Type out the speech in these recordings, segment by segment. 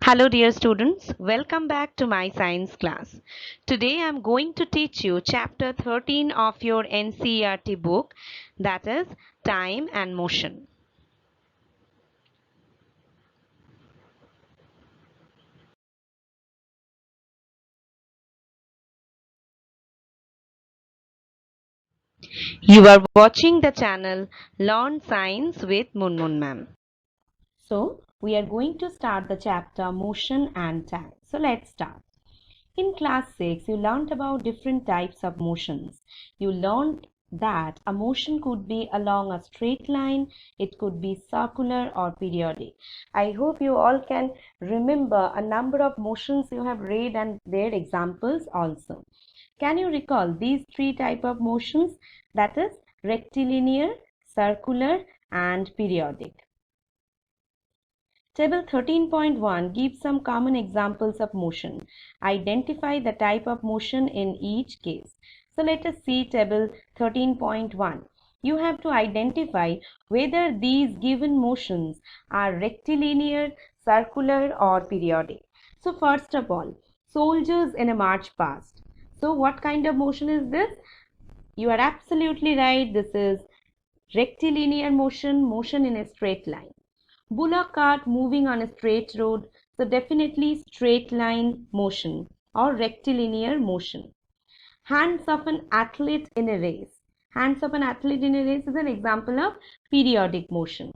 Hello dear students, welcome back to my science class. Today I am going to teach you chapter 13 of your NCERT book, that is Time and Motion. You are watching the channel Learn Science with Munmun ma'am. So we are going to start the chapter Motion and Time. So let's start. In class 6, you learned about different types of motions. You learned that a motion could be along a straight line, it could be circular or periodic. I hope you all can remember a number of motions you have read and their examples also. Can you recall these three types of motions? That is rectilinear, circular and periodic. Table 13.1 gives some common examples of motion. Identify the type of motion in each case. So let us see table 13.1. You have to identify whether these given motions are rectilinear, circular or periodic. So first of all, soldiers in a march past. So what kind of motion is this? You are absolutely right. This is rectilinear motion, motion in a straight line. Bullock cart moving on a straight road, so definitely straight line motion or rectilinear motion. Hands of an athlete in a race. Hands of an athlete in a race is an example of periodic motion.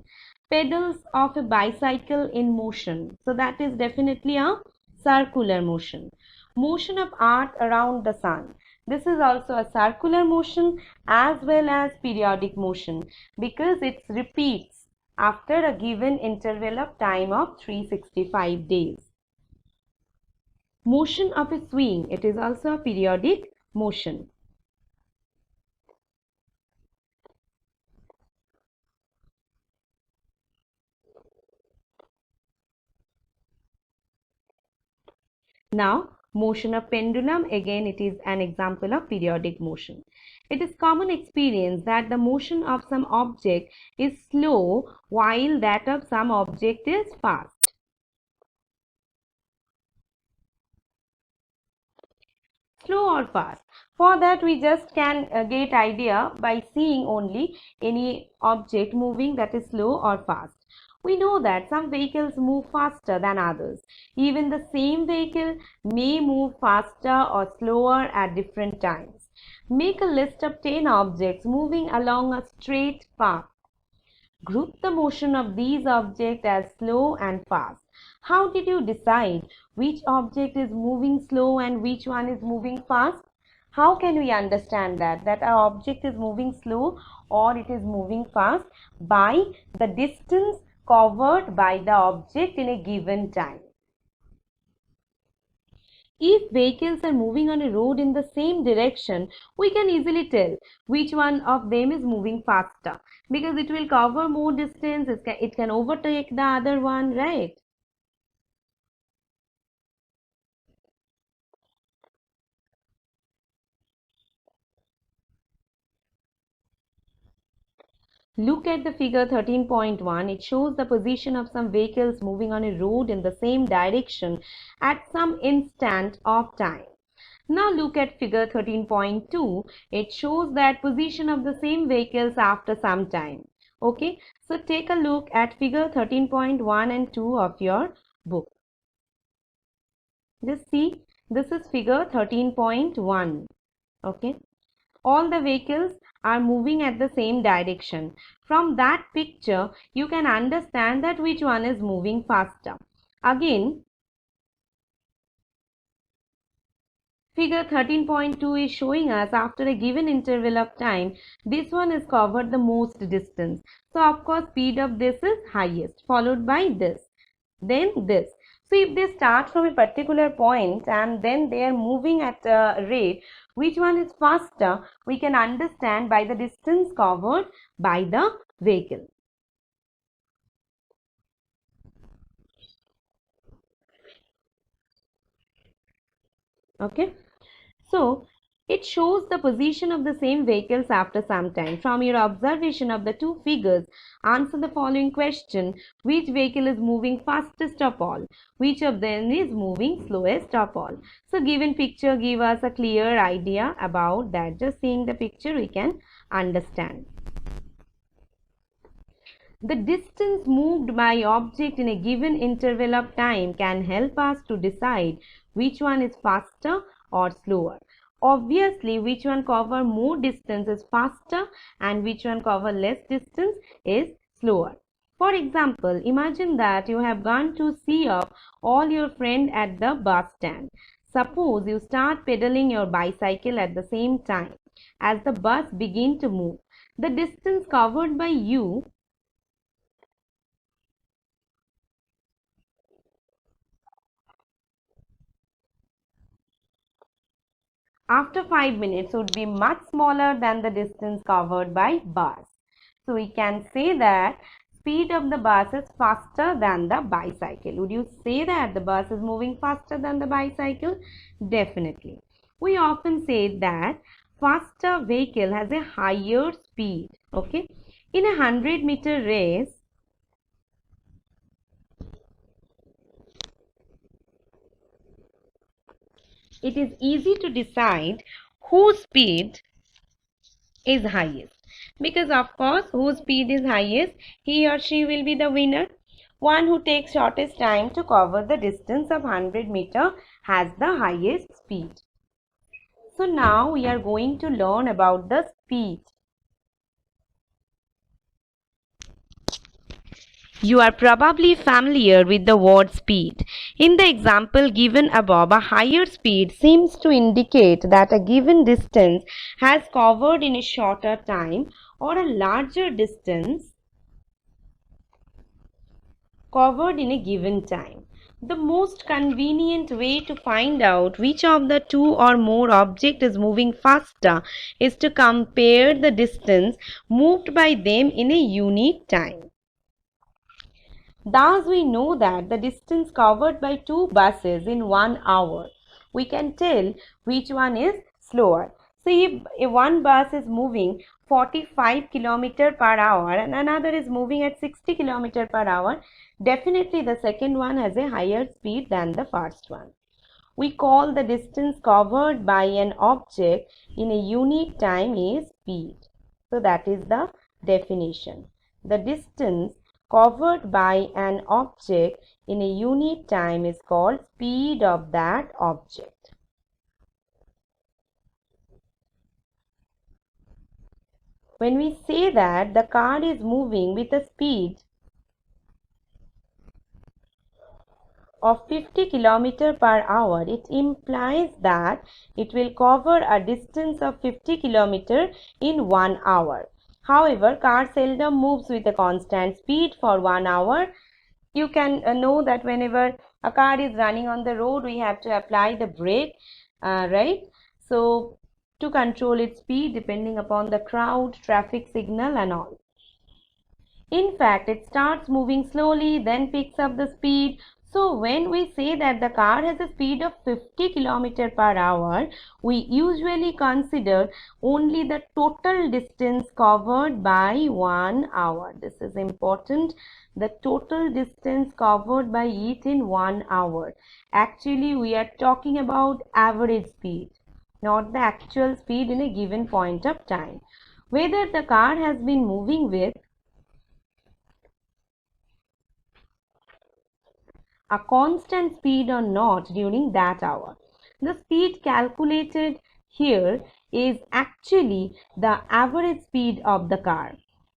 Pedals of a bicycle in motion, so that is definitely a circular motion. Motion of earth around the sun. This is also a circular motion as well as periodic motion because it repeats after a given interval of time of 365 days. Motion of a swing, it is also a periodic motion. Now, motion of pendulum, again it is an example of periodic motion. It is common experience that the motion of some object is slow while that of some object is fast. Slow or fast. For that we just can get idea by seeing only any object moving that is slow or fast. We know that some vehicles move faster than others. Even the same vehicle may move faster or slower at different times. Make a list of 10 objects moving along a straight path. Group the motion of these objects as slow and fast. How did you decide which object is moving slow and which one is moving fast? How can we understand that our object is moving slow or it is moving fast? By the distance covered by the object in a given time. If vehicles are moving on a road in the same direction, we can easily tell which one of them is moving faster because it will cover more distance, it can overtake the other one, right? Look at the figure 13.1. It shows the position of some vehicles moving on a road in the same direction at some instant of time. Now look at figure 13.2. It shows that position of the same vehicles after some time. Okay, so take a look at figure 13.1 and 2 of your book. Just see, this is figure 13.1. Okay, all the vehicles are moving at the same direction. From that picture, you can understand that which one is moving faster. Again, figure 13.2 is showing us after a given interval of time, this one is covered the most distance. So, of course, speed of this is highest, followed by this, then this. So, if they start from a particular point and then they are moving at a rate, which one is faster, we can understand by the distance covered by the vehicle. Okay. So, It shows the position of the same vehicles after some time. From your observation of the two figures, answer the following question. Which vehicle is moving fastest of all? Which of them is moving slowest of all? So given picture give us a clear idea about that. Just seeing the picture we can understand. The distance moved by object in a given interval of time can help us to decide which one is faster or slower. Obviously, which one cover more distance is faster and which one cover less distance is slower. For example, imagine that you have gone to see off all your friends at the bus stand. Suppose you start pedaling your bicycle at the same time as the bus begin to move. The distance covered by you after 5 minutes would be much smaller than the distance covered by bus. So we can say that speed of the bus is faster than the bicycle. Would you say that the bus is moving faster than the bicycle? Definitely. We often say that faster vehicle has a higher speed. Okay. In a 100-meter race, it is easy to decide whose speed is highest, because of course whose speed is highest, he or she will be the winner. One who takes shortest time to cover the distance of 100 meter has the highest speed. So now we are going to learn about the speed. You are probably familiar with the word speed. In the example given above, a higher speed seems to indicate that a given distance has covered in a shorter time or a larger distance covered in a given time. The most convenient way to find out which of the two or more object is moving faster is to compare the distance moved by them in a unique time. Thus, we know that the distance covered by two buses in 1 hour, we can tell which one is slower. So, if one bus is moving 45 km per hour and another is moving at 60 km per hour, definitely the second one has a higher speed than the first one. We call the distance covered by an object in a unique time is speed. So, that is the definition. The distance covered by an object in a unit time is called speed of that object. When we say that the car is moving with a speed of 50 km per hour, it implies that it will cover a distance of 50 km in 1 hour. However, car seldom moves with a constant speed for 1 hour. You can know that whenever a car is running on the road, we have to apply the brake, right? So, to control its speed depending upon the crowd, traffic signal and all. In fact, it starts moving slowly, then picks up the speed. So, when we say that the car has a speed of 50 km per hour, we usually consider only the total distance covered by 1 hour. This is important. The total distance covered by it in 1 hour. Actually, we are talking about average speed, not the actual speed in a given point of time. Whether the car has been moving with a constant speed or not during that hour. The speed calculated here is actually the average speed of the car.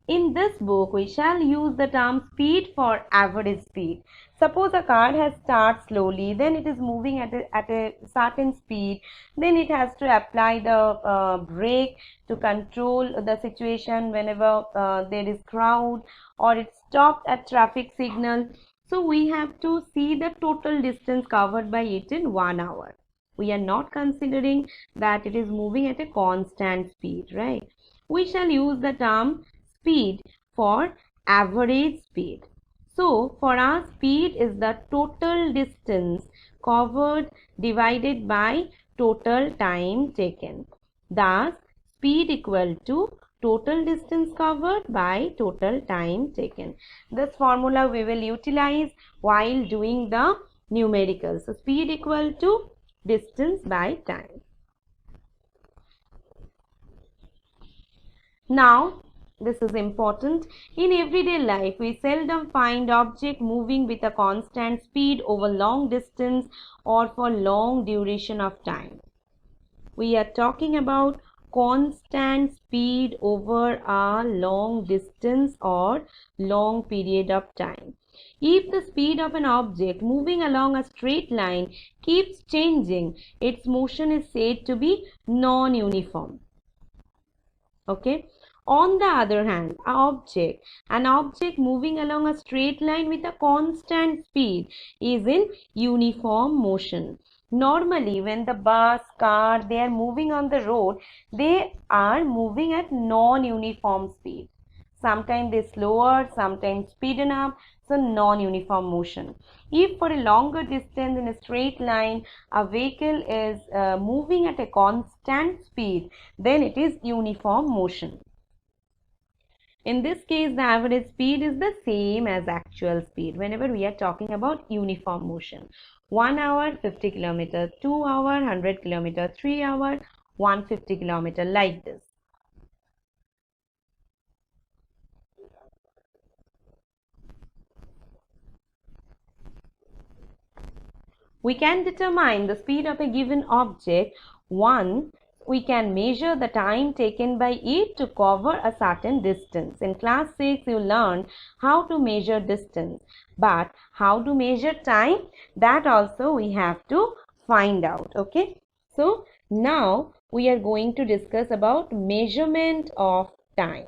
In this book, we shall use the term speed for average speed. Suppose a car has started slowly, then it is moving at a certain speed, then it has to apply the brake to control the situation whenever there is crowd, or it stopped at traffic signal. So we have to see the total distance covered by it in 1 hour. We are not considering that it is moving at a constant speed, right? We shall use the term speed for average speed. So for us, speed is the total distance covered divided by total time taken. Thus, speed equal to total distance covered by total time taken. This formula we will utilize while doing the numericals. So, speed equal to distance by time. Now, this is important. In everyday life, we seldom find object moving with a constant speed over long distance or for long duration of time. We are talking about constant speed over a long distance or long period of time. If the speed of an object moving along a straight line keeps changing, its motion is said to be non-uniform. Okay. On the other hand, an object moving along a straight line with a constant speed is in uniform motion. Normally, when the bus, car, they are moving on the road, they are moving at non-uniform speed. Sometimes they slower, sometimes speeden up, so non-uniform motion. If for a longer distance in a straight line, a vehicle is moving at a constant speed, then it is uniform motion. In this case, the average speed is the same as actual speed whenever we are talking about uniform motion. 1 hour 50 km, 2 hour 100 km, 3 hour 150 km, like this. We can determine the speed of a given object. 1. We can measure the time taken by it to cover a certain distance. In class 6, you learned how to measure distance. But how to measure time, that also we have to find out. Okay. So, now we are going to discuss about measurement of time.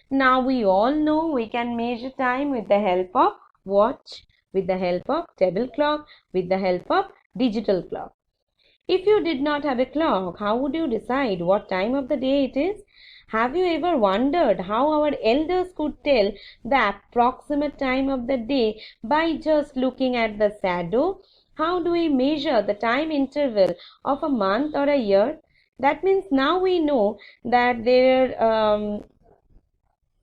Now we all know we can measure time with the help of watch, with the help of table clock, with the help of digital clock. If you did not have a clock, how would you decide what time of the day it is? Have you ever wondered how our elders could tell the approximate time of the day by just looking at the shadow? How do we measure the time interval of a month or a year? That means now we know that there are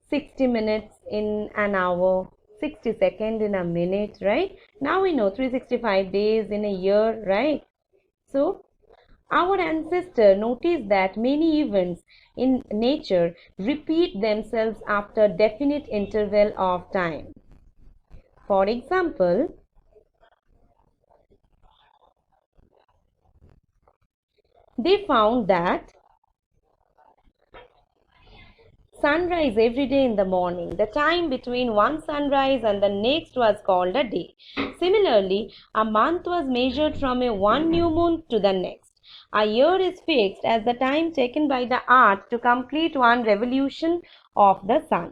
60 minutes in an hour, 60 seconds in a minute, right? Now we know 365 days in a year, right? So, our ancestor noticed that many events in nature repeat themselves after definite interval of time. For example, they found that sunrise every day in the morning. The time between one sunrise and the next was called a day. Similarly, a month was measured from one new moon to the next. A year is fixed as the time taken by the earth to complete one revolution of the sun.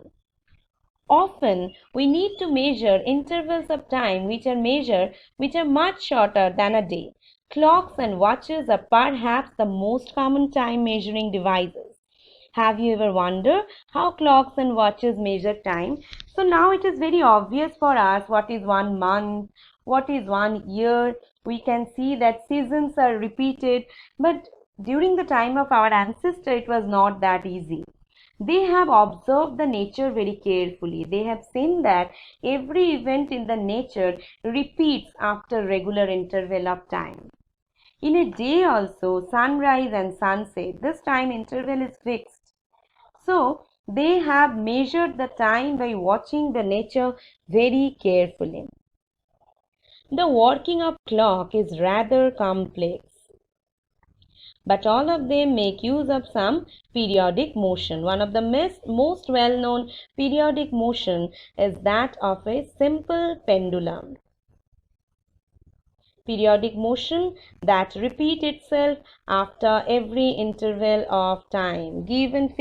Often, we need to measure intervals of time which are much shorter than a day. Clocks and watches are perhaps the most common time measuring devices. Have you ever wondered how clocks and watches measure time? So now it is very obvious for us what is 1 month, what is 1 year. We can see that seasons are repeated, but during the time of our ancestor, it was not that easy. They have observed the nature very carefully. They have seen that every event in the nature repeats after regular interval of time. In a day also, sunrise and sunset, this time interval is fixed. So, they have measured the time by watching the nature very carefully. The working of clock is rather complex, but all of them make use of some periodic motion. One of the most well-known periodic motion is that of a simple pendulum. Periodic motion that repeat itself after every interval of time. Given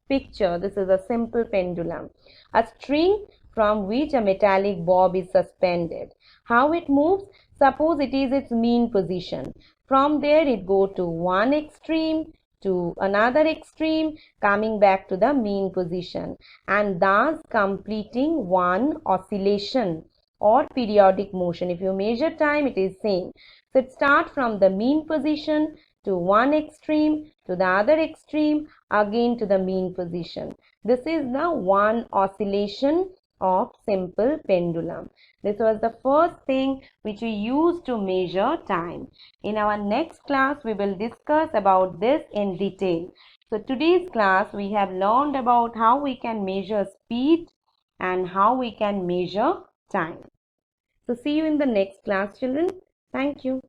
picture, this is a simple pendulum, a string from which a metallic bob is suspended. How it moves? Suppose it is its mean position. From there it go to one extreme to another extreme, coming back to the mean position, and thus completing one oscillation or periodic motion. If you measure time, it is same. So it starts from the mean position to one extreme, to the other extreme, again to the mean position. This is the one oscillation of simple pendulum. This was the first thing which we used to measure time. In our next class, we will discuss about this in detail. So today's class, we have learned about how we can measure speed and how we can measure time. So see you in the next class, children. Thank you.